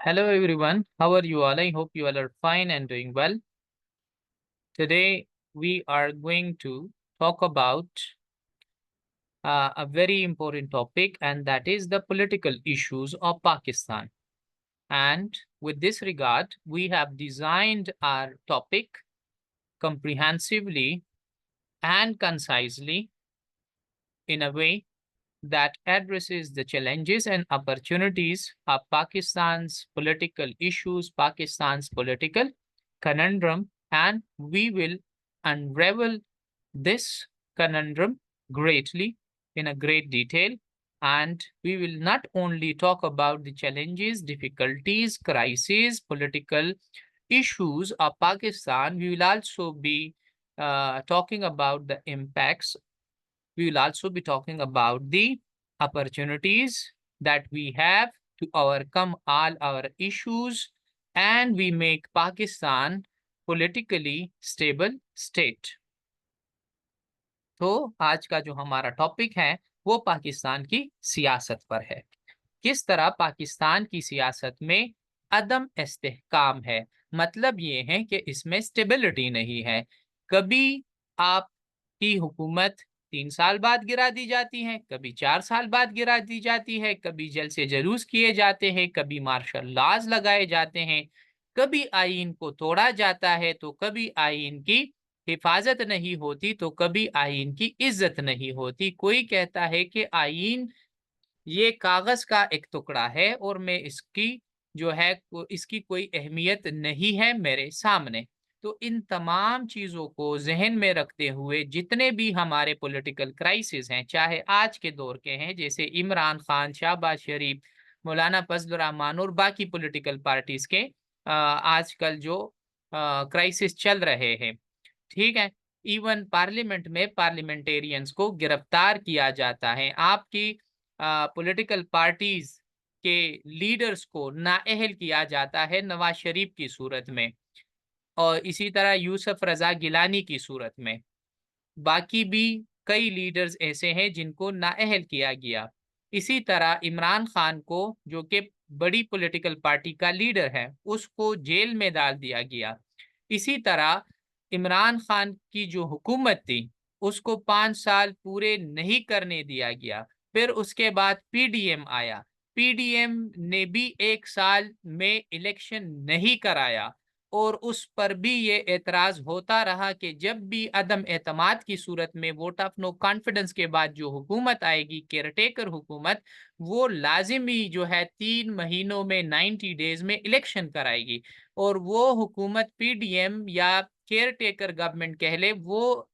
Hello everyone, how are you all? I hope you all are fine and doing well. Today we are going to talk about a very important topic, and that is the political issues of Pakistan. And with this regard, we have designed our topic comprehensively and concisely in a way that addresses the challenges and opportunities of Pakistan's political issues, Pakistan's political conundrum, and we will unravel this conundrum greatly in a great detail. And we will not only talk about the challenges, difficulties, crises, political issues of Pakistan, we will also be talking about the impacts. We will also be talking about the opportunities that we have to overcome all our issues and we make Pakistan politically stable state. तो आज का जो हमारा topic है वो पाकिस्तान की सियासत पर है। किस तरह पाकिस्तान की सियासत में अदम इस्तेहकाम है, मतलब ये है कि इसमें स्टेबिलिटी नहीं है। कभी आपकी हुकूमत 3 साल बाद गिरा दी जाती है, कभी 4 साल बाद गिरा दी जाती है, कभी जलसे जुलूस किए जाते हैं, कभी मार्शल लॉज लगाए जाते हैं, कभी आईन को तोड़ा जाता है, तो कभी आईन की हिफाजत नहीं होती, तो कभी आईन की इज्जत नहीं होती। कोई कहता है कि आईन ये कागज का एक टुकड़ा है और मैं इसकी जो है इसकी कोई अहमियत नहीं है मेरे सामने। तो इन तमाम चीजों को जहन में रखते हुए जितने भी हमारे पॉलिटिकल क्राइसिस हैं, चाहे आज के दौर के हैं जैसे इमरान खान, शहबाज शरीफ, मौलाना फजल रहमान और बाकी पॉलिटिकल पार्टीज के आजकल जो क्राइसिस चल रहे हैं, ठीक है। इवन पार्लियामेंट में पार्लियामेंटेरियंस को गिरफ्तार किया जाता है, आपकी पॉलिटिकल पार्टीज के लीडर्स को नाअहल किया जाता है नवाज शरीफ की सूरत में, और इसी तरह यूसुफ रजा गिलानी की सूरत में। बाकी भी कई लीडर्स ऐसे हैं जिनको नाअहल किया गया। इसी तरह इमरान खान को, जो कि बड़ी पॉलिटिकल पार्टी का लीडर है, उसको जेल में डाल दिया गया। इसी तरह इमरान खान की जो हुकूमत थी उसको 5 साल पूरे नहीं करने दिया गया। फिर उसके बाद पीडीएम आया, पीडीएम ने भी 1 साल में इलेक्शन नहीं कराया, और उस पर भी ये एतराज होता रहा कि जब भी अदम एतमाद की सूरत में वोट ऑफ नो कॉन्फिडेंस के बाद जो हुकूमत आएगी, केयरटेकर हुकूमत, वो लाजिमी जो है 3 महीनों में 90 डेज में इलेक्शन कराएगी। और वो हुकूमत पीडीएम या केयर टेकर गवर्नमेंट कह ले, वो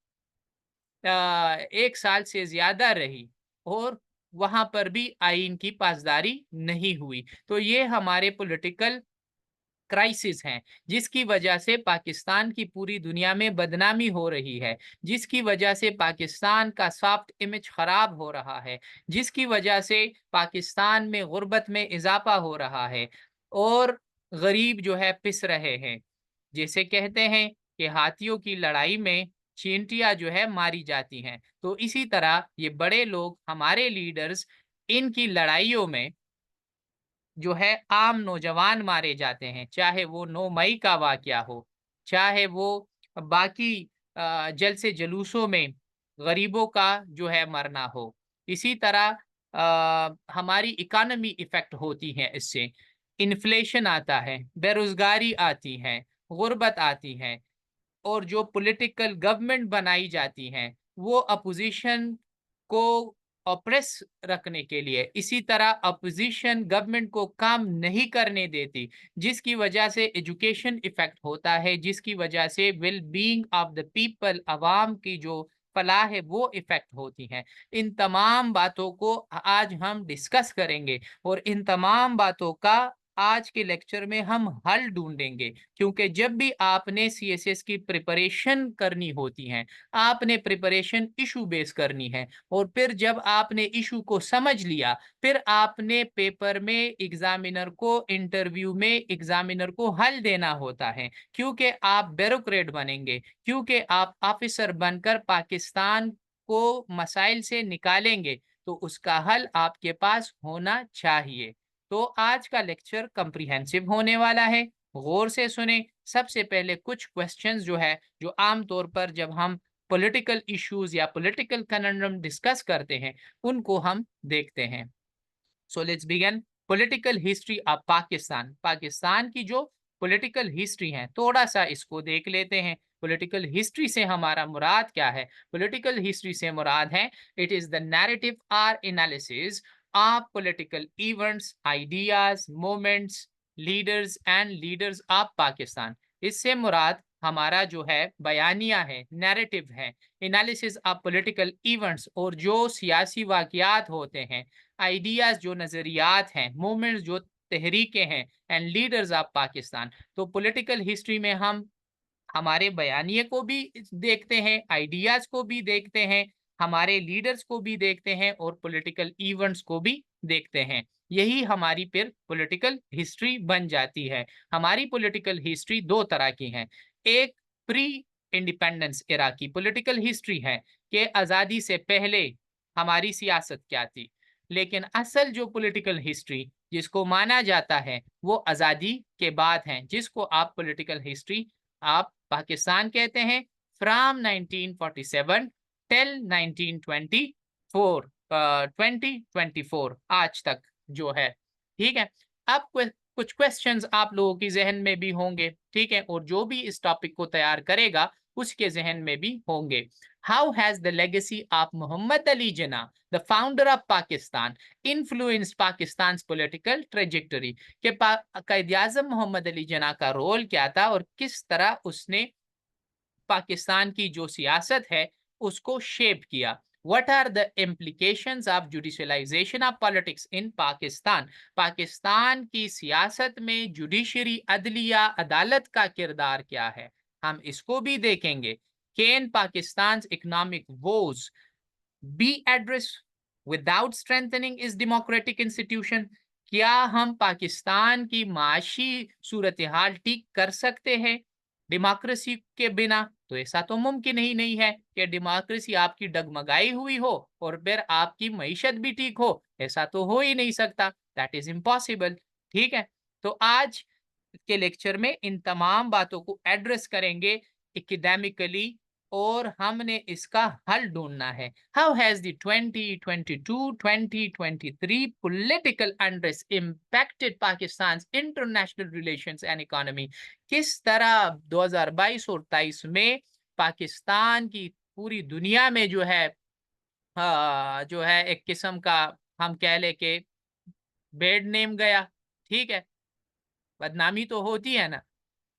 1 साल से ज्यादा रही और वहां पर भी आईन की पासदारी नहीं हुई। तो ये हमारे पॉलिटिकल क्राइसिस हैं, जिसकी वजह से पाकिस्तान की पूरी दुनिया में बदनामी हो रही है, जिसकी वजह से पाकिस्तान का सॉफ्ट इमेज खराब हो रहा है, जिसकी वजह से पाकिस्तान में गुर्बत में इजाफा हो रहा है और गरीब जो है पिस रहे हैं। जैसे कहते हैं कि हाथियों की लड़ाई में चींटियां जो है मारी जाती हैं, तो इसी तरह ये बड़े लोग, हमारे लीडर्स, इनकी लड़ाइयों में जो है आम नौजवान मारे जाते हैं, चाहे वो 9 मई का वाकया हो, चाहे वो बाकी जलसे जुलूसों में गरीबों का जो है मरना हो। इसी तरह हमारी इकोनॉमी इफेक्ट होती है इससे, इन्फ्लेशन आता है, बेरोजगारी आती है, गुर्बत आती है, और जो पॉलिटिकल गवर्नमेंट बनाई जाती हैं वो अपोजिशन को ऑप्रेस रखने के लिए, इसी तरह अपोजिशन गवर्नमेंट को काम नहीं करने देती, जिसकी वजह से एजुकेशन इफेक्ट होता है, जिसकी वजह से well being of the people, अवाम की जो फलाह है वो इफेक्ट होती है। इन तमाम बातों को आज हम डिस्कस करेंगे और इन तमाम बातों का आज के लेक्चर में हम हल ढूंढेंगे, क्योंकि जब भी आपने सीएसएस की प्रिपरेशन करनी होती है, आपने प्रिपरेशन इशू बेस करनी है, और फिर जब आपने इशू को समझ लिया, फिर आपने पेपर में एग्जामिनर को, इंटरव्यू में एग्जामिनर को हल देना होता है, क्योंकि आप ब्यूरोक्रेट बनेंगे, क्योंकि आप ऑफिसर बनकर पाकिस्तान को मसाइल से निकालेंगे, तो उसका हल आपके पास होना चाहिए। तो आज का लेक्चर कम्प्रिहेंसिव होने वाला है, गौर से सुने। सबसे पहले कुछ क्वेश्चंस जो है, जो आमतौर पर जब हम पॉलिटिकल इश्यूज या पॉलिटिकल कन्वर्जन डिस्कस करते हैं, उनको हम देखते हैं। So let's begin. Political history of Pakistan. Pakistan की जो पॉलिटिकल हिस्ट्री है, थोड़ा सा इसको देख लेते हैं। पॉलिटिकल हिस्ट्री से हमारा मुराद क्या है? पॉलिटिकल हिस्ट्री से मुराद है, it is the narrative or analysis of political events, ideas, moments, leaders and leaders of Pakistan. इससे मुराद हमारा जो है बयानिया है, नैरेटिव है, एनालिसिस ऑफ पॉलिटिकल इवेंट्स, और जो सियासी वाकयात होते हैं, आइडियाज जो नजरियात हैं, मूवमेंट्स जो तहरीकें हैं, एंड लीडर्स ऑफ पाकिस्तान। तो पॉलिटिकल हिस्ट्री में हम हमारे बयानिए को भी देखते हैं, आइडियाज को भी देखते हैं, हमारे लीडर्स को भी देखते हैं, और पॉलिटिकल इवेंट्स को भी देखते हैं। यही हमारी फिर पॉलिटिकल हिस्ट्री बन जाती है। हमारी पॉलिटिकल हिस्ट्री दो तरह की है। एक प्री इंडिपेंडेंस एरा की पॉलिटिकल हिस्ट्री है कि आज़ादी से पहले हमारी सियासत क्या थी। लेकिन असल जो पॉलिटिकल हिस्ट्री जिसको माना जाता है, वो आज़ादी के बाद है, जिसको आप पॉलिटिकल हिस्ट्री आप पाकिस्तान कहते हैं, फ्रॉम 1947 टिल 1924, 2024 आज तक जो है। ठीक है। अब कुछ क्वेश्चंस आप लोगों की जहन में भी होंगे, ठीक है, और जो भी इस टॉपिक को तैयार करेगा उसके जहन में भी होंगे। How has the legacy of Muhammad Ali Jinnah, the founder of Pakistan, influenced Pakistan political trajectory? के कायद आजम मोहम्मद अली जिन्ना का रोल क्या था और किस तरह उसने पाकिस्तान की जो सियासत है उसको शेप किया। What are the implications of judicialization of politics in Pakistan? Pakistan की सियासत में जुडिशरी, अदलिया, अदालत का किरदार क्या है, हम इसको भी देखेंगे। Can Pakistan's economic woes be addressed without strengthening its democratic institution? क्या हम पाकिस्तान की माशी सूरत हाल ठीक कर सकते हैं डेमोक्रेसी के बिना? तो ऐसा तो मुमकिन ही नहीं है कि डेमोक्रेसी आपकी डगमगाई हुई हो और फिर आपकी मईशत भी ठीक हो। ऐसा तो हो ही नहीं सकता, दैट इज इम्पॉसिबल। ठीक है। तो आज के लेक्चर में इन तमाम बातों को एड्रेस करेंगे एकेडमिकली, और हमने इसका हल ढूंढना है। How has the 2022-2023 political unrest impacted Pakistan international relations and economy? किस तरह 2022 और 23 में पाकिस्तान की पूरी दुनिया में जो है एक किस्म का, हम कह ले के बेड नेम गया। ठीक है, बदनामी तो होती है ना।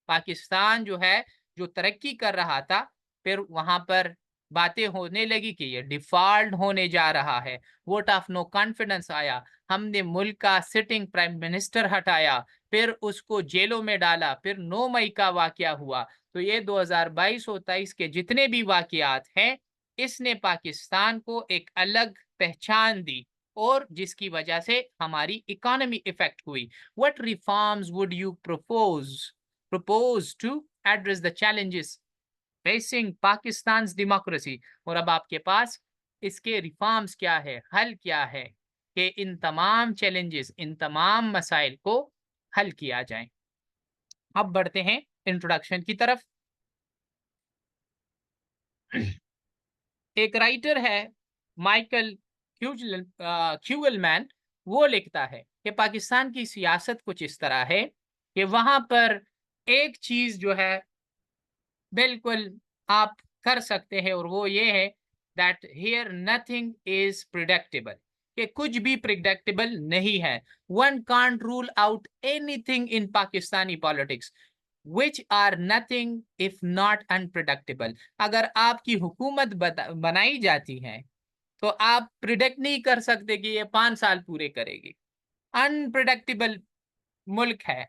पाकिस्तान जो है, जो तरक्की कर रहा था, फिर वहां पर बातें होने लगी कि ये डिफॉल्ट होने जा रहा है। वोट ऑफ नो कॉन्फिडेंस आया, हमने मुल्क का सिटिंग प्राइम मिनिस्टर हटाया, फिर उसको जेलों में डाला, फिर 9 मई का वाकया हुआ। तो ये 2022 और 23 के जितने भी वाकयात हैं, इसने पाकिस्तान को एक अलग पहचान दी, और जिसकी वजह से हमारी इकोनॉमी इफेक्ट हुई। What reforms would you propose to address the challenges facing Pakistan's democracy? और अब आपके पास इसके रिफॉर्म्स क्या है, हल क्या है कि इन तमाम चैलेंजेस, इन तमाम मसाइल को हल किया जाए। अब बढ़ते हैं इंट्रोडक्शन की तरफ। एक राइटर है माइकल क्यूगलमैन, वो लिखता है कि पाकिस्तान की सियासत कुछ इस तरह है कि वहां पर एक चीज जो है बिल्कुल आप कर सकते हैं, और वो ये है that here nothing is predictable, कि कुछ भी प्रिडिक्टेबल नहीं है। One can't rule out anything in Pakistani politics which are nothing if not unpredictable. अगर आपकी हुकूमत बनाई जाती है, तो आप प्रिडिक्ट नहीं कर सकते कि ये 5 साल पूरे करेगी। अनप्रिडिक्टेबल मुल्क है।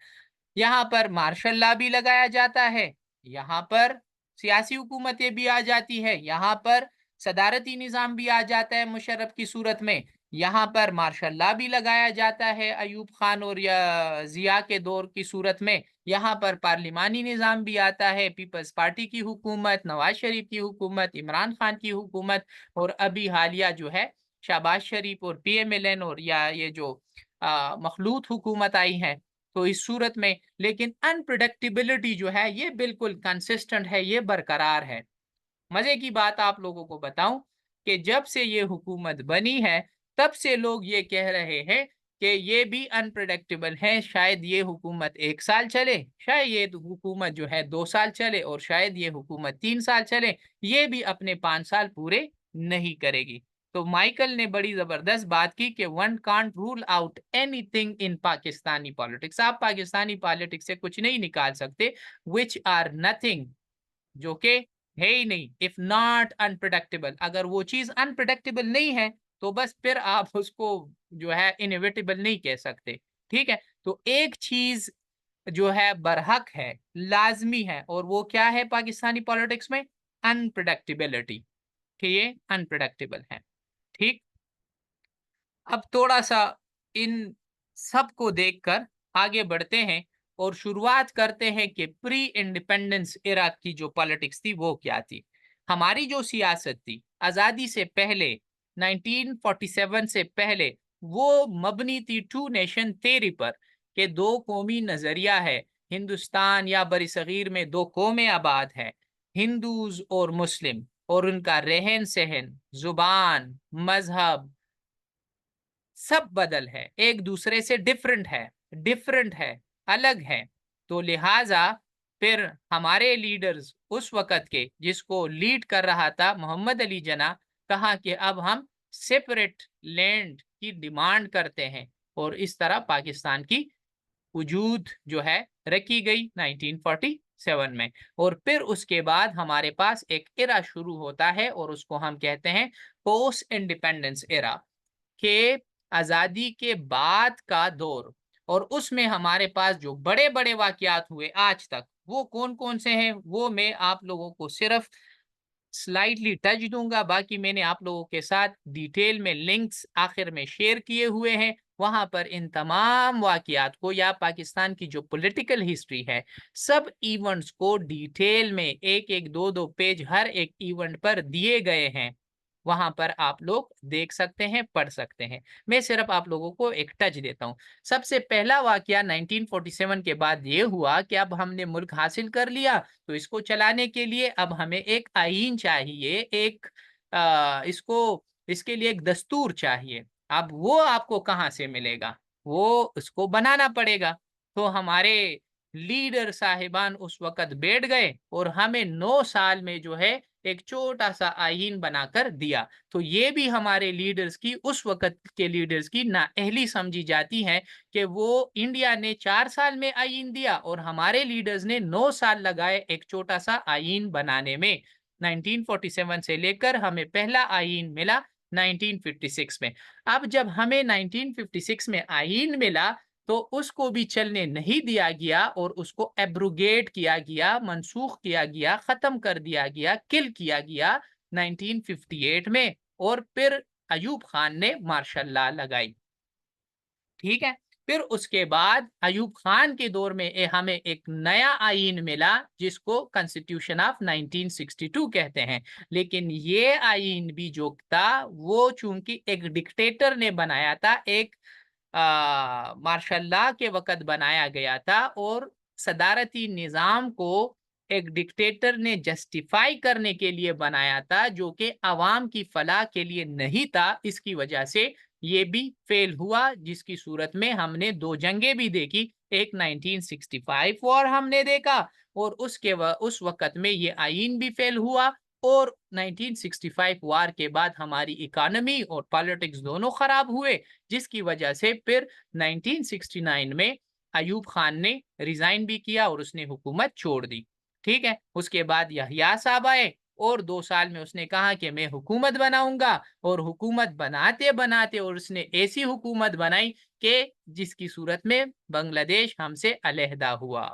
यहाँ पर मार्शल लॉ भी लगाया जाता है, यहाँ पर सियासी हुकूमतें भी आ जाती है, यहाँ पर सदारती निज़ाम भी आ जाता है मुशर्रफ की सूरत में, यहाँ पर मार्शल लॉ भी लगाया जाता है अयूब खान और या जिया के दौर की सूरत में, यहाँ पर पार्लिमानी निज़ाम भी आता है, पीपल्स पार्टी की हुकूमत, नवाज शरीफ की हुकूमत, इमरान खान की हुकूमत, और अभी हालिया जो है शहबाज शरीफ और PMLN और या ये जो मखलूत हुकूमत आई है। तो इस सूरत में लेकिन अनप्रिडिक्टेबिलिटी जो है ये बिल्कुल कंसिस्टेंट है, ये बरकरार है। मजे की बात आप लोगों को बताऊं कि जब से ये हुकूमत बनी है तब से लोग ये कह रहे हैं कि ये भी अनप्रिडिक्टेबल है, शायद ये हुकूमत 1 साल चले, शायद ये हुकूमत जो है 2 साल चले और शायद ये हुकूमत 3 साल चले, ये भी अपने 5 साल पूरे नहीं करेगी। तो माइकल ने बड़ी जबरदस्त बात की कि one can't rule out anything in Pakistani politics, आप पाकिस्तानी पॉलिटिक्स से कुछ नहीं निकाल सकते विच आर नथिंग, जो कि है ही नहीं, इफ नॉट अनप्रिडिक्टेबल। अगर वो चीज अनप्रिडिक्टेबल नहीं है तो बस फिर आप उसको जो है इनएविटेबल नहीं कह सकते। ठीक है, तो एक चीज जो है बरहक है, लाजमी है, और वो क्या है पाकिस्तानी पॉलिटिक्स में? अनप्रिडिक्टेबिलिटी, कि ये अनप्रिडिक्टेबल है। ठीक, अब थोड़ा सा इन सब को देखकर आगे बढ़ते हैं और शुरुआत करते हैं कि प्री इंडिपेंडेंस एरा की जो पॉलिटिक्स थी वो क्या थी। हमारी जो सियासत थी आज़ादी से पहले, 1947 से पहले, वो मबनी थी टू नेशन थ्योरी पर, कि दो कौमी नजरिया है। हिंदुस्तान या बरसगीर में दो कौमें आबाद है, हिंदूज और मुस्लिम, और उनका रहन सहन, जुबान, मजहब, सब बदल है, एक दूसरे से डिफरेंट है, अलग है। तो लिहाजा फिर हमारे लीडर्स उस वक़्त के, जिसको लीड कर रहा था मोहम्मद अली जना, कहा कि अब हम सेपरेट लैंड की डिमांड करते हैं, और इस तरह पाकिस्तान की वजूद जो है रखी गई 1947 में। और फिर उसके बाद हमारे पास एक एरा शुरू होता है और उसको हम कहते हैं पोस्ट इंडिपेंडेंस एरा, के आजादी के बाद का दौर। और उसमें हमारे पास जो बड़े बड़े वाकयात हुए आज तक, वो कौन कौन से हैं वो मैं आप लोगों को सिर्फ स्लाइडली टच दूंगा। बाकी मैंने आप लोगों के साथ डिटेल में लिंक्स आखिर में शेयर किए हुए हैं, वहां पर इन तमाम वाकयात को, या पाकिस्तान की जो पॉलिटिकल हिस्ट्री है, सब इवेंट्स को डिटेल में एक एक दो दो पेज हर एक इवेंट पर दिए गए हैं। वहां पर आप लोग देख सकते हैं, पढ़ सकते हैं। मैं सिर्फ आप लोगों को एक टच देता हूं। सबसे पहला वाकया 1947 के बाद ये हुआ कि अब हमने मुल्क हासिल कर लिया, तो इसको चलाने के लिए अब हमें एक आईन चाहिए, एक इसको, इसके लिए एक दस्तूर चाहिए। अब वो आपको कहाँ से मिलेगा? वो उसको बनाना पड़ेगा। तो हमारे लीडर साहिबान उस वक़्त बैठ गए और हमें 9 साल में जो है एक छोटा-सा आईन बनाकर दिया। तो ये भी हमारे लीडर्स की, उस वक़्त के लीडर्स की नाअहली समझी जाती है कि वो इंडिया ने 4 साल में आईन दिया और हमारे लीडर्स ने 9 साल लगाए एक छोटा-सा आईन बनाने में। 1947 से लेकर हमें पहला आईन मिला 1956 में। अब जब हमें 1956 में आईन मिला तो उसको भी चलने नहीं दिया गया और उसको एब्रोगेट किया गया, मनसूख किया गया, खत्म कर दिया गया, किल किया गया 1958 में। और फिर अयूब खान ने मार्शल लॉ लगाई। ठीक है, फिर उसके बाद अयूब खान के दौर में हमें एक नया आईन मिला जिसको कॉन्स्टिट्यूशन ऑफ 1962 कहते हैं। लेकिन ये आईन भी जो था वो चूंकि एक डिक्टेटर ने बनाया था, एक मार्शल लॉ के वक़्त बनाया गया था, और सदारती निज़ाम को एक डिक्टेटर ने जस्टिफाई करने के लिए बनाया था, जो कि अवाम की फलाह के लिए नहीं था। इसकी वजह से ये भी फेल हुआ, जिसकी सूरत में हमने 2 जंगें भी देखी। एक 1965 वॉर हमने देखा, और उस वक़्त में ये आईन भी फेल हुआ, और 1965 वार के बाद हमारी इकोनॉमी और पॉलिटिक्स दोनों खराब हुए, जिसकी वजह से फिर 1969 में अयूब खान ने रिजाइन भी किया और उसने हुकूमत छोड़ दी। ठीक है, उसके बाद यहिया साहब आए और 2 साल में उसने कहा कि मैं हुकूमत बनाऊंगा, और हुकूमत बनाते बनाते और उसने ऐसी हुकूमत बनाई कि जिसकी सूरत में बांग्लादेश हमसे अलहदा हुआ।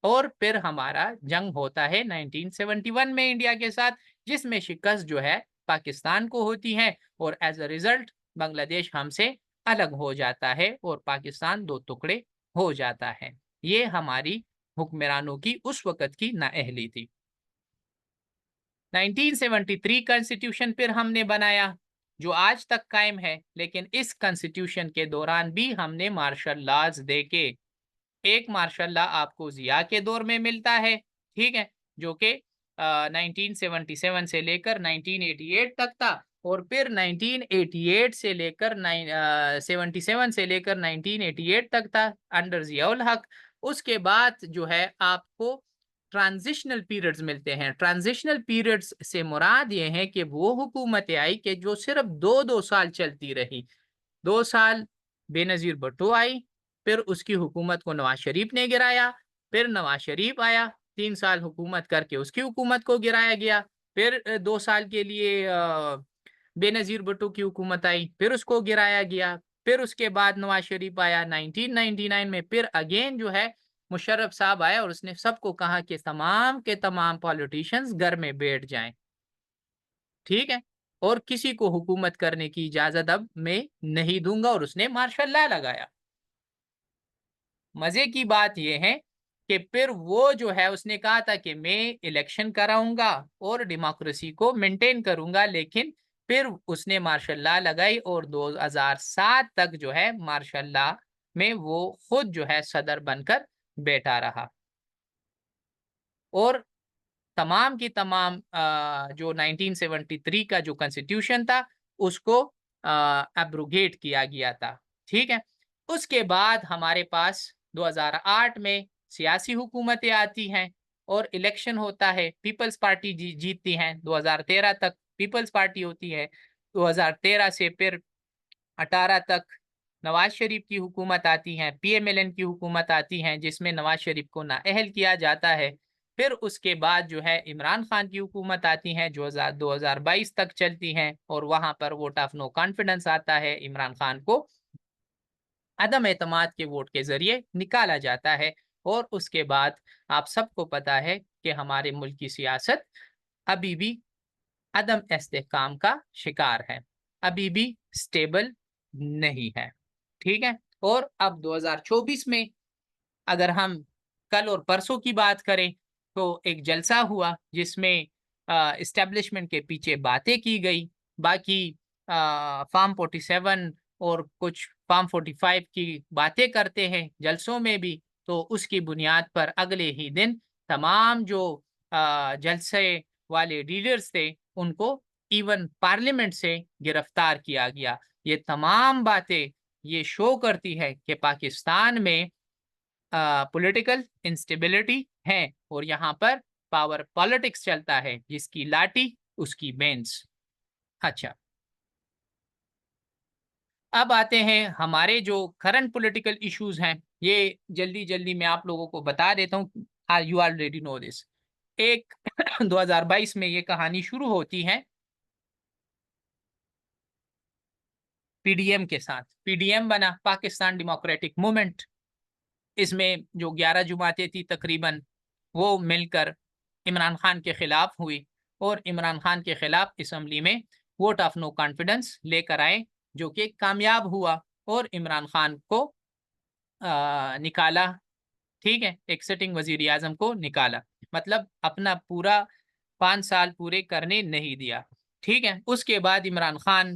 और फिर हमारा जंग होता है 1971 में इंडिया के साथ, जिसमें शिकस्त जो है पाकिस्तान को होती है, और एज अ रिजल्ट बांग्लादेश हमसे अलग हो जाता है और पाकिस्तान 2 टुकड़े हो जाता है। ये हमारी हुक्मरानों की उस वक़्त की नाअहली थी। 1973 कॉन्स्टिट्यूशन फिर हमने बनाया, जो आज तक कायम है, लेकिन इस कॉन्स्टिट्यूशन के दौरान भी हमने मार्शल लॉज दे के, एक मार्शल लॉ आपको जिया के दौर में मिलता है, ठीक है, जो कि 1977 से लेकर 1988 तक था, और फिर 1988 से लेकर 77 से लेकर 1988 तक था अंडर जियाउल हक। उसके बाद जो है आपको ट्रांजिशनल पीरियड्स मिलते हैं। ट्रांजिशनल पीरियड्स से मुराद ये है कि वो हुकूमतें आई कि जो सिर्फ 2-2 साल चलती रही। 2 साल बेनज़ीर भुट्टो आई, फिर उसकी हुकूमत को नवाज शरीफ ने गिराया, फिर नवाज शरीफ आया, 3 साल हुकूमत करके उसकी हुकूमत को गिराया गया, फिर 2 साल के लिए बेनज़ीर भुट्टो की हुकूमत आई, फिर उसको गिराया गया, फिर उसके बाद नवाज शरीफ आया 1999 में, फिर अगेन जो है मुशर्रफ साहब आया और उसने सबको कहा कि तमाम के तमाम पॉलिटिशियंस घर में बैठ जाएं, ठीक है, और किसी को हुकूमत करने की इजाजत अब मैं नहीं दूंगा, और उसने मार्शल लॉ लगाया। मजे की बात यह है कि फिर वो जो है उसने कहा था कि मैं इलेक्शन कराऊंगा और डेमोक्रेसी को मेंटेन करूंगा, लेकिन फिर उसने मार्शल लॉ लगाई और 2007 तक जो है मार्शल लॉ में वो खुद जो है सदर बनकर बैठा रहा, और तमाम की तमाम जो 1973 का जो कॉन्स्टिट्यूशन था उसको एब्रोगेट किया गया था, ठीक है। उसके बाद हमारे पास 2008 में सियासी हुकूमतें आती हैं और इलेक्शन होता है, पीपल्स पार्टी जीतती हैं। 2013 तक पीपल्स पार्टी होती है, 2013 से फिर 18 तक नवाज शरीफ की हुकूमत आती है, पीएमएलएन की हुकूमत आती है, जिसमें नवाज शरीफ को नाअहल किया जाता है। फिर उसके बाद जो है इमरान खान की हुकूमत आती है, जो 2022 तक चलती हैं, और वहां पर वोट ऑफ नो कॉन्फिडेंस आता है, इमरान खान को अदम एतमाद के वोट के जरिए निकाला जाता है। और उसके बाद आप सबको पता है कि हमारे मुल्क की सियासत अभी भी अदम इस्तेहकाम का शिकार है, अभी भी स्टेबल नहीं है, ठीक है। और अब 2024 में अगर हम कल और परसों की बात करें तो एक जलसा हुआ जिसमें इस्टेब्लिशमेंट के पीछे बातें की गई। बाकी फार्म 47 और कुछ फार्म 45 की बातें करते हैं जलसों में भी, तो उसकी बुनियाद पर अगले ही दिन तमाम जो जलसे वाले लीडर्स थे उनको इवन पार्लियामेंट से गिरफ्तार किया गया। ये तमाम बातें ये शो करती है कि पाकिस्तान में पॉलिटिकल इंस्टेबिलिटी है, और यहाँ पर पावर पॉलिटिक्स चलता है, जिसकी लाठी उसकी बेंस। अच्छा, अब आते हैं हमारे जो करंट पॉलिटिकल इश्यूज हैं, ये जल्दी जल्दी मैं आप लोगों को बता देता हूँ। You already know this. एक 2022 में ये कहानी शुरू होती है पीडीएम के साथ। पीडीएम बना पाकिस्तान डेमोक्रेटिक मूवमेंट। इसमें जो 11 जमातें थी तकरीबन, वो मिलकर इमरान खान के खिलाफ हुई, और इमरान खान के खिलाफ असम्बली में वोट ऑफ नो कॉन्फिडेंस लेकर आए, जो कि कामयाब हुआ और इमरान खान को निकाला, ठीक है, एक सिटिंग वजीर आजम को निकाला, मतलब अपना पूरा 5 साल पूरे करने नहीं दिया, ठीक है। उसके बाद इमरान खान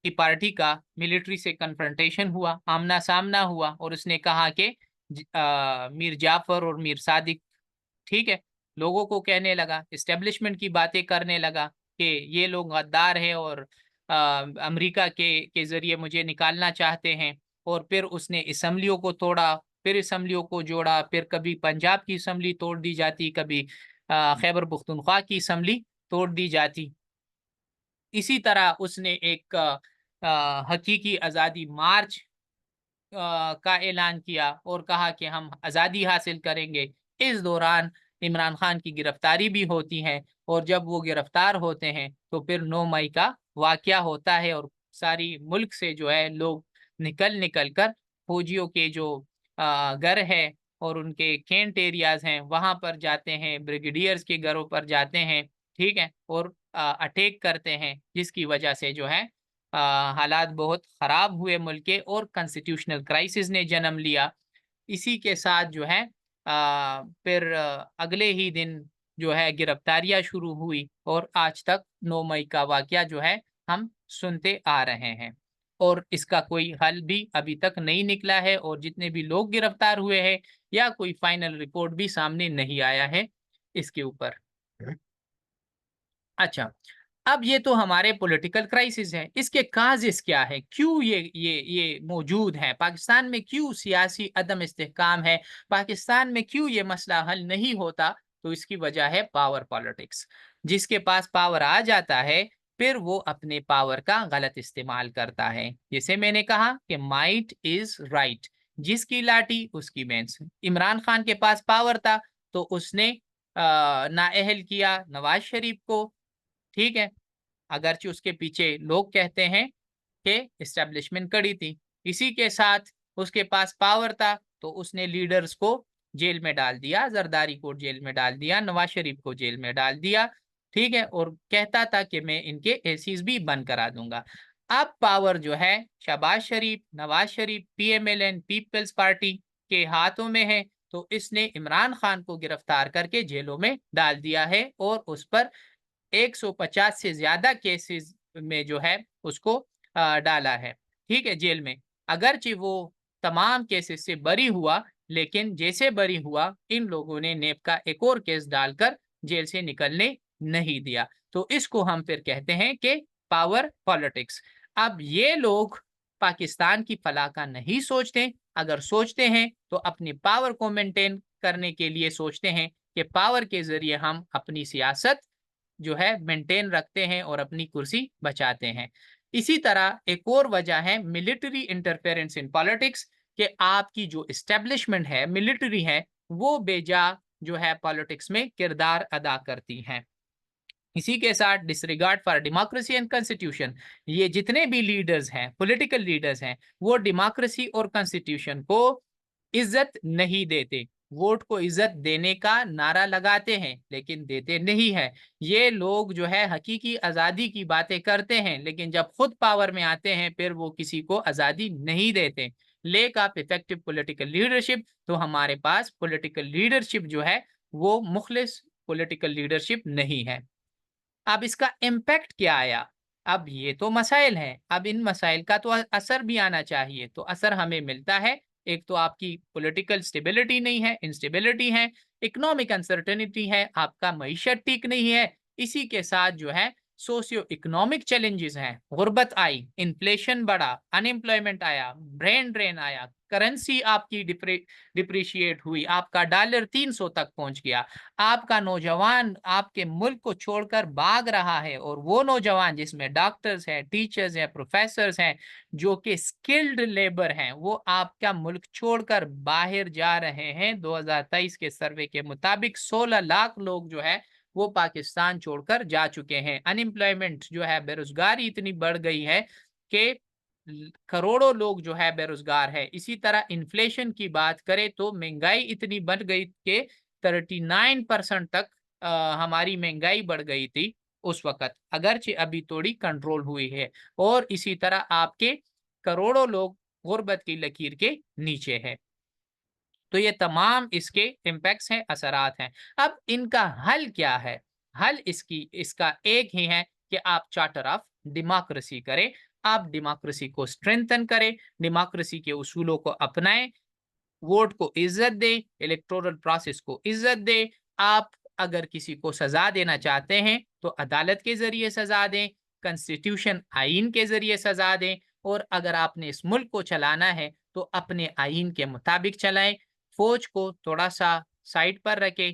की पार्टी का मिलिट्री से कन्फ्रंटेशन हुआ, आमना सामना हुआ, और उसने कहा कि मीर जाफर और मीर सादिक, ठीक है, लोगों को कहने लगा, इस्टेब्लिशमेंट की बातें करने लगा कि ये लोग गद्दार है और अमेरिका के जरिए मुझे निकालना चाहते हैं। और फिर उसने असम्बलियों को तोड़ा, फिर असम्बलियों को जोड़ा, फिर कभी पंजाब की असम्बली तोड़ दी जाती, कभी खैबर पुख्तनख्वा की असम्बली तोड़ दी जाती। इसी तरह उसने एक हकीकी आज़ादी मार्च का ऐलान किया और कहा कि हम आज़ादी हासिल करेंगे। इस दौरान इमरान खान की गिरफ्तारी भी होती है, और जब वो गिरफ्तार होते हैं तो फिर 9 मई का वाकया होता है, और सारी मुल्क से जो है लोग निकल निकल कर फौजियों के जो घर है और उनके कैंट एरियाज हैं वहां पर जाते हैं, ब्रिगेडियर्स के घरों पर जाते हैं, ठीक है, और अटैक करते हैं, जिसकी वजह से जो है हालात बहुत खराब हुए मुल्क के, और कॉन्स्टिट्यूशनल क्राइसिस ने जन्म लिया। इसी के साथ जो है फिर अगले ही दिन जो है गिरफ्तारियां शुरू हुई, और आज तक 9 मई का वाकया जो है हम सुनते आ रहे हैं और इसका कोई हल भी अभी तक नहीं निकला है और जितने भी लोग गिरफ्तार हुए हैं या कोई फाइनल रिपोर्ट भी सामने नहीं आया है इसके ऊपर। अच्छा, अब ये तो हमारे पॉलिटिकल क्राइसिस है, इसके काजेस क्या है, क्यों ये मौजूद है, पाकिस्तान में क्यों सियासी अदम इस्तेहकाम है, पाकिस्तान में क्यों ये मसला हल नहीं होता। तो इसकी वजह है पावर पॉलिटिक्स। जिसके पास पावर आ जाता है फिर वो अपने पावर का गलत इस्तेमाल करता है। जैसे मैंने कहा कि माइट इज राइट, जिसकी लाठी उसकी भैंस। इमरान खान के पास पावर था तो उसने नाअहल किया नवाज शरीफ को, ठीक है, अगरचे उसके पीछे लोग कहते हैं कि इस्टेब्लिशमेंट कड़ी थी। इसी के साथ उसके पास पावर था तो उसने लीडर्स को जेल में डाल दिया, जरदारी को जेल में डाल दिया, नवाज शरीफ को जेल में डाल दिया, ठीक है, और कहता था कि मैं इनके एसीज भी बंद करा दूंगा। अब पावर जो है शहबाज शरीफ, नवाज शरीफ, पीएमएलएन पीपल्स पार्टी के हाथों में है। तो इसने इमरान खान को गिरफ्तार करके जेलों में डाल दिया है और उस पर 150 से ज्यादा केसेस में जो है उसको डाला है, ठीक है, जेल में। अगरचे वो तमाम केसेस से बरी हुआ, लेकिन जैसे बरी हुआ इन लोगों ने नेब का एक और केस डालकर जेल से निकलने नहीं दिया। तो इसको हम फिर कहते हैं कि पावर पॉलिटिक्स। अब ये लोग पाकिस्तान की फलाह का नहीं सोचते, अगर सोचते हैं तो अपनी पावर को मेंटेन करने के लिए सोचते हैं कि पावर के जरिए हम अपनी सियासत जो है मेंटेन रखते हैं और अपनी कुर्सी बचाते हैं। इसी तरह एक और वजह है मिलिट्री इंटरफेरेंस इन पॉलिटिक्स, कि आपकी जो एस्टेब्लिशमेंट है, मिलिट्री है, वो बेजा जो है पॉलिटिक्स में किरदार अदा करती हैं। इसी के साथ disregard for democracy and constitution, ये जितने भी लीडर्स हैं, पॉलिटिकल लीडर्स हैं, वो डेमोक्रेसी और कॉन्स्टिट्यूशन को इज्जत नहीं देते। वोट को इज्जत देने का नारा लगाते हैं लेकिन देते नहीं है। ये लोग जो है हकीकी आजादी की बातें करते हैं लेकिन जब खुद पावर में आते हैं फिर वो किसी को आजादी नहीं देते। Lake of effective political leadership, तो हमारे पास पॉलिटिकल लीडरशिप जो है वो मुखलिस पॉलिटिकल लीडरशिप नहीं है। अब इसका इम्पैक्ट क्या आया, अब ये तो मसाइल हैं, अब इन मसाइल का तो असर भी आना चाहिए। तो असर हमें मिलता है, एक तो आपकी पॉलिटिकल स्टेबिलिटी नहीं है, इंस्टेबिलिटी है, इकोनॉमिक अनसर्टेनिटी है, आपका मईशत ठीक नहीं है। इसी के साथ जो है सोशियो इकोनॉमिक चैलेंजेस हैं, गुर्बत आई, इन्फ्लेशन बढ़ा, अनएम्प्लॉयमेंट आया, ब्रेन ड्रेन आया, करेंसी आपकी डिप्रिशिएट हुई, आपका डॉलर 300 तक पहुंच गया, आपका नौजवान आपके मुल्क को छोड़कर भाग रहा है, और वो नौजवान जिसमें डॉक्टर्स हैं, टीचर्स हैं, प्रोफेसर्स हैं, जो कि स्किल्ड लेबर हैं, वो आपका मुल्क छोड़कर बाहर जा रहे हैं। 2023 के सर्वे के मुताबिक 16 लाख लोग जो है वो पाकिस्तान छोड़कर जा चुके हैं। अनएम्प्लॉयमेंट जो है, बेरोजगारी इतनी बढ़ गई है कि करोड़ों लोग जो है बेरोजगार है। इसी तरह इन्फ्लेशन की बात करें तो महंगाई इतनी बढ़ गई कि 39% तक हमारी महंगाई बढ़ गई थी उस वक्त, अगरचे अभी थोड़ी कंट्रोल हुई है। और इसी तरह आपके करोड़ों लोग गुर्बत की लकीर के नीचे है। तो ये तमाम इसके इम्पैक्ट्स हैं, असरात हैं। अब इनका हल क्या है, हल इसका एक ही है कि आप चार्टर ऑफ डेमोक्रेसी करें, आप डेमोक्रेसी को स्ट्रेंथन करें, डेमोक्रेसी के उसूलों को अपनाएं, वोट को इज्जत दे, इलेक्टोरल प्रोसेस को इज्जत दे। आप अगर किसी को सजा देना चाहते हैं तो अदालत के जरिए सजा दें, कॉन्स्टिट्यूशन आइन के जरिए सजा दें, और अगर आपने इस मुल्क को चलाना है तो अपने आइन के मुताबिक चलाएं। फौज को थोड़ा सा साइड पर रखें,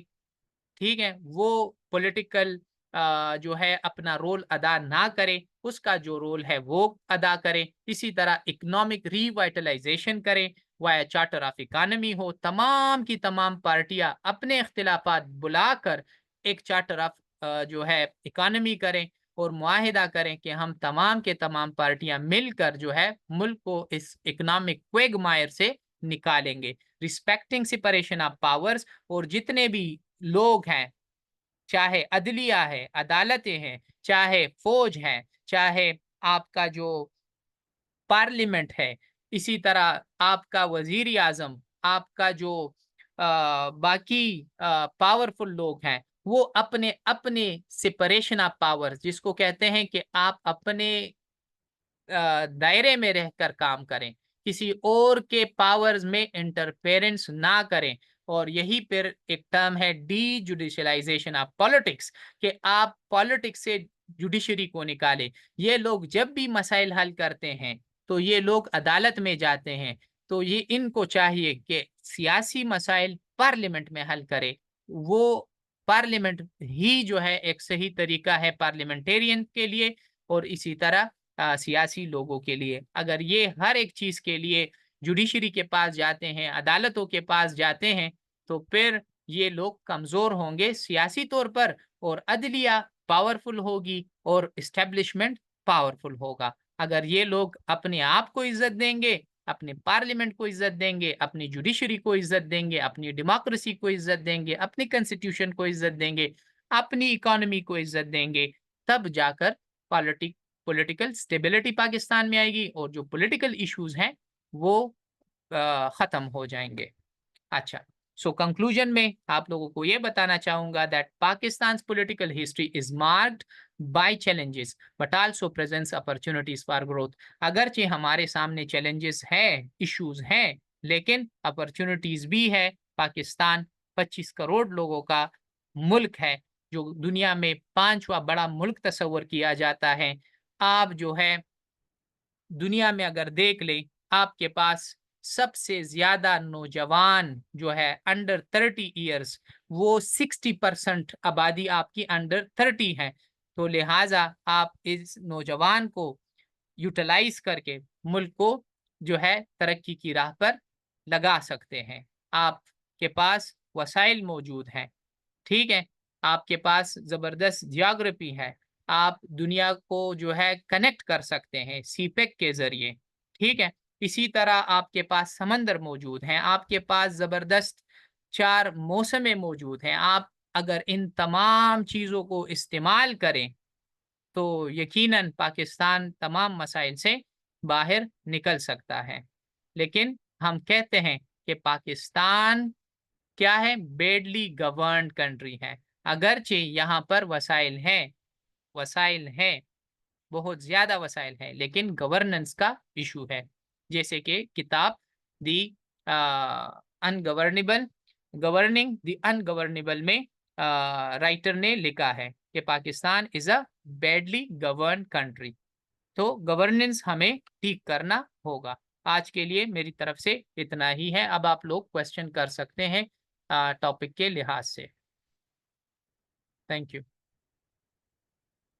ठीक है, वो पॉलिटिकल जो है अपना रोल अदा ना करे, उसका जो रोल है वो अदा करे। इसी तरह इकोनॉमिक रिवाइटलाइजेशन करें, वाया चार्टर ऑफ इकोनॉमी हो, तमाम की तमाम पार्टियां अपने इख्तिलाफात बुलाकर एक चार्टर ऑफ जो है इकोनॉमी करें और मुआहिदा करें कि हम तमाम के तमाम पार्टियां मिलकर जो है मुल्क को इस इकोनॉमिक क्वेगमायर से निकालेंगे, रिस्पेक्टिंग सेपरेशन ऑफ पावर्स। और जितने भी लोग हैं, चाहे अदलिया है, अदालतें हैं, चाहे फौज है, चाहे आपका जो पार्लियामेंट है, इसी तरह आपका वजीर आजम, आपका जो बाकी पावरफुल लोग हैं, वो अपने अपने सेपरेशन ऑफ पावर्स, जिसको कहते हैं कि आप अपने दायरे में रहकर काम करें, किसी और के पावर्स में इंटरफेरेंस ना करें। और यही फिर एक टर्म है डी जुडिशलाइजेशन ऑफ पॉलिटिक्स, कि आप पॉलिटिक्स से जुडिशरी को निकालें। ये लोग जब भी मसाइल हल करते हैं तो ये लोग अदालत में जाते हैं, तो ये इनको चाहिए कि सियासी मसाइल पार्लियामेंट में हल करे। वो पार्लियामेंट ही जो है एक सही तरीका है पार्लियामेंटेरियन के लिए, और इसी तरह सियासी लोगों के लिए। अगर ये हर एक चीज के लिए जुडिशरी के पास जाते हैं, अदालतों के पास जाते हैं, तो फिर ये लोग कमजोर होंगे सियासी तौर पर, और अदलिया पावरफुल होगी और इस्टेब्लिशमेंट पावरफुल होगा। अगर ये लोग अपने आप को इज्जत देंगे, अपने पार्लियामेंट को इज्जत देंगे, अपनी जुडिशरी को इज्जत देंगे, अपनी डेमोक्रेसी को इज्जत देंगे, अपनी कॉन्स्टिट्यूशन को इज्जत देंगे, अपनी इकोनॉमी को इज्जत देंगे, तब जाकर पॉलिटिकल स्टेबिलिटी पाकिस्तान में आएगी, और जो पॉलिटिकल इश्यूज हैं वो खत्म हो जाएंगे। अच्छा, सो कंक्लूजन में आप लोगों को ये बताना चाहूंगा that Pakistan political history is marked by challenges but also presents opportunities for growth. अगरचे हमारे सामने चैलेंजेस हैं, इश्यूज हैं, लेकिन अपॉर्चुनिटीज भी है। पाकिस्तान 25 करोड़ लोगों का मुल्क है, जो दुनिया में 5वां बड़ा मुल्क तस्वर किया जाता है। आप जो है दुनिया में अगर देख ले, आपके पास सबसे ज्यादा नौजवान जो है अंडर 30 ईयर्स, वो 60% आबादी आपकी अंडर 30 है। तो लिहाजा आप इस नौजवान को यूटिलाइज करके मुल्क को जो है तरक्की की राह पर लगा सकते हैं। आपके पास वसाइल मौजूद हैं, ठीक है, आपके पास जबरदस्त जियोग्राफी है, आप दुनिया को जो है कनेक्ट कर सकते हैं सीपेक के जरिए, ठीक है। इसी तरह आपके पास समंदर मौजूद हैं, आपके पास जबरदस्त 4 मौसमें मौजूद हैं। आप अगर इन तमाम चीजों को इस्तेमाल करें तो यकीनन पाकिस्तान तमाम मसाइल से बाहर निकल सकता है। लेकिन हम कहते हैं कि पाकिस्तान क्या है, बेडली गवर्न्ड कंट्री है। अगरचे यहाँ पर वसाइल हैं, बहुत ज्यादा वसाइल हैं, लेकिन गवर्नेंस का इशू है। जैसे कि किताब दी अनगवर्नेबल गवर्निंग द अनगवर्नेबल में राइटर ने लिखा है कि Pakistan is a badly govern country. तो गवर्नेंस हमें ठीक करना होगा। आज के लिए मेरी तरफ से इतना ही है। अब आप लोग क्वेश्चन कर सकते हैं टॉपिक के लिहाज से। Thank you.